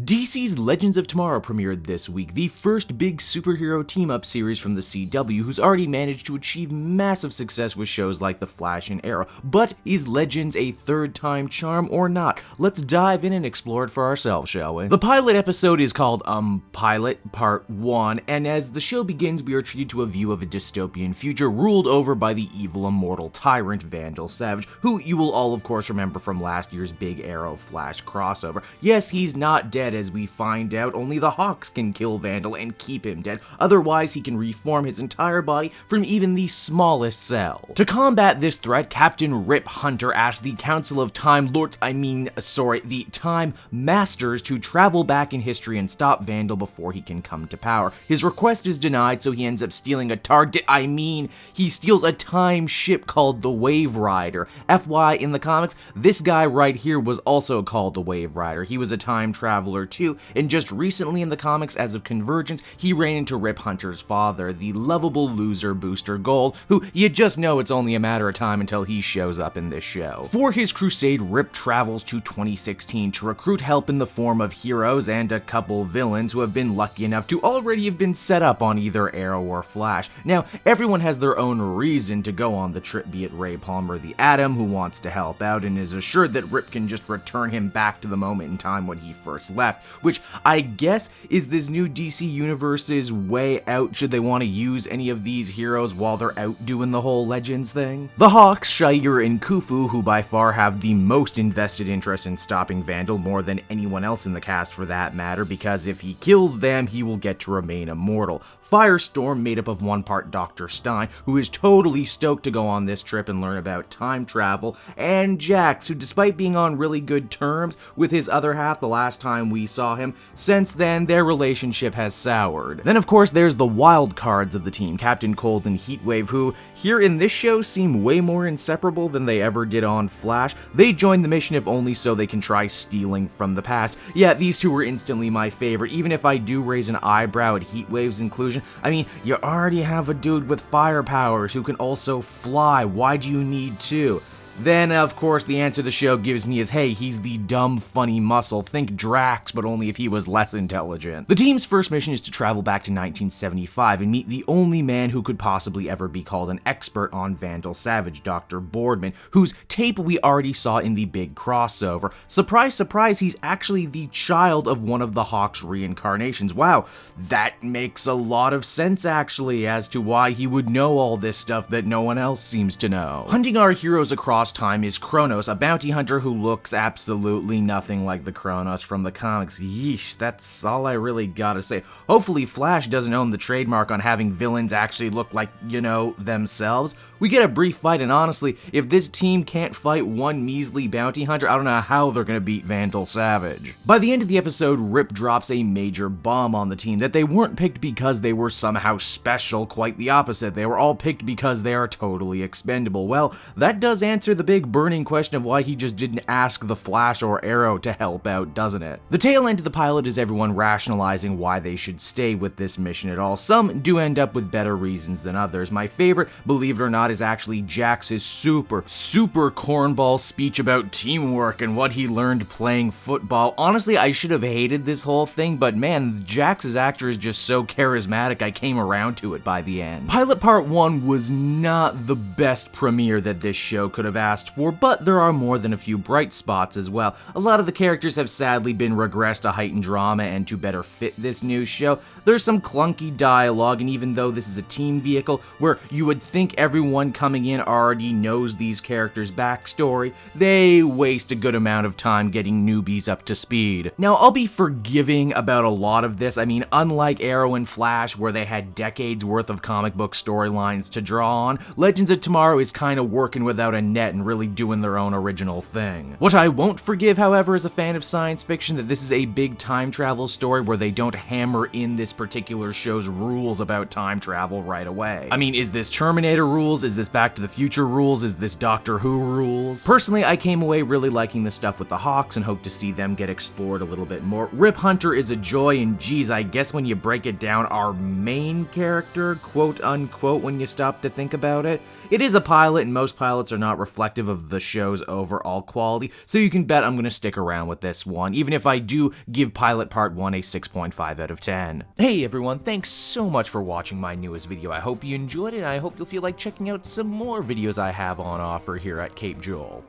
DC's Legends of Tomorrow premiered this week, the first big superhero team-up series from the CW, who's already managed to achieve massive success with shows like The Flash and Arrow. But is Legends a third-time charm or not? Let's dive in and explore it for ourselves, shall we? The pilot episode is called Pilot Part 1, and as the show begins, we are treated to a view of a dystopian future ruled over by the evil immortal tyrant Vandal Savage, who you will all of course remember from last year's big Arrow Flash crossover. Yes, he's not dead, as we find out. Only the Hawks can kill Vandal and keep him dead. Otherwise, he can reform his entire body from even the smallest cell. To combat this threat, Captain Rip Hunter asked the Council of Time Lords, the Time Masters, to travel back in history and stop Vandal before he can come to power. His request is denied, so he ends up stealing he steals a time ship called the Wave Rider. FY, in the comics, this guy right here was also called the Wave Rider. He was a time traveler too, and just recently in the comics, as of Convergence, he ran into Rip Hunter's father, the lovable loser Booster Gold, who you just know it's only a matter of time until he shows up in this show. For his crusade, Rip travels to 2016 to recruit help in the form of heroes and a couple villains who have been lucky enough to already have been set up on either Arrow or Flash. Now, everyone has their own reason to go on the trip, be it Ray Palmer the Atom, who wants to help out and is assured that Rip can just return him back to the moment in time when he first left, which I guess is this new DC Universe's way out should they want to use any of these heroes while they're out doing the whole Legends thing. The Hawks, Shire and Khufu, who by far have the most invested interest in stopping Vandal more than anyone else in the cast for that matter, because if he kills them, he will get to remain immortal. Firestorm, made up of one part Dr. Stein, who is totally stoked to go on this trip and learn about time travel, and Jax, who despite being on really good terms with his other half the last time we saw him, since then their relationship has soured. Then of course there's the wild cards of the team, Captain Cold and Heatwave, who here in this show seem way more inseparable than they ever did on Flash. They join the mission if only so they can try stealing from the past. Yeah, these two were instantly my favorite, even if I do raise an eyebrow at Heatwave's inclusion. I mean, you already have a dude with fire powers who can also fly, why do you need two? Then, of course, the answer the show gives me is, hey, he's the dumb, funny muscle. Think Drax, but only if he was less intelligent. The team's first mission is to travel back to 1975 and meet the only man who could possibly ever be called an expert on Vandal Savage, Dr. Boardman, whose tape we already saw in the big crossover. Surprise, surprise, he's actually the child of one of the Hawks' reincarnations. Wow, that makes a lot of sense, actually, as to why he would know all this stuff that no one else seems to know. Hunting our heroes across time is Kronos, a bounty hunter who looks absolutely nothing like the Kronos from the comics. Yeesh, that's all I really gotta say. Hopefully Flash doesn't own the trademark on having villains actually look like, themselves. We get a brief fight, and honestly, if this team can't fight one measly bounty hunter, I don't know how they're gonna beat Vandal Savage. By the end of the episode, Rip drops a major bomb on the team that they weren't picked because they were somehow special, quite the opposite. They were all picked because they are totally expendable. Well, that does answer the big burning question of why he just didn't ask the Flash or Arrow to help out, doesn't it? The tail end of the pilot is everyone rationalizing why they should stay with this mission at all. Some do end up with better reasons than others. My favorite, believe it or not, is actually Jax's super cornball speech about teamwork and what he learned playing football. Honestly, I should have hated this whole thing, but man, Jax's actor is just so charismatic I came around to it by the end. Pilot Part 1 was not the best premiere that this show could have asked for, but there are more than a few bright spots as well. A lot of the characters have sadly been regressed to heightened drama and to better fit this new show. There's some clunky dialogue, and even though this is a team vehicle where you would think everyone coming in already knows these characters' backstory, they waste a good amount of time getting newbies up to speed. Now, I'll be forgiving about a lot of this. I mean, unlike Arrow and Flash, where they had decades worth of comic book storylines to draw on, Legends of Tomorrow is kind of working without a net and really doing their own original thing. What I won't forgive, however, as a fan of science fiction, that this is a big time travel story where they don't hammer in this particular show's rules about time travel right away. I mean, is this Terminator rules? Is this Back to the Future rules? Is this Doctor Who rules? Personally, I came away really liking the stuff with the Hawks and hope to see them get explored a little bit more. Rip Hunter is a joy, and geez, I guess when you break it down, our main character, quote unquote, when you stop to think about it. It is a pilot, and most pilots are not reflected reflective of the show's overall quality, so you can bet I'm going to stick around with this one, even if I do give Pilot Part 1 a 6.5 out of 10. Hey everyone, thanks so much for watching my newest video. I hope you enjoyed it, and I hope you'll feel like checking out some more videos I have on offer here at Cape Joel.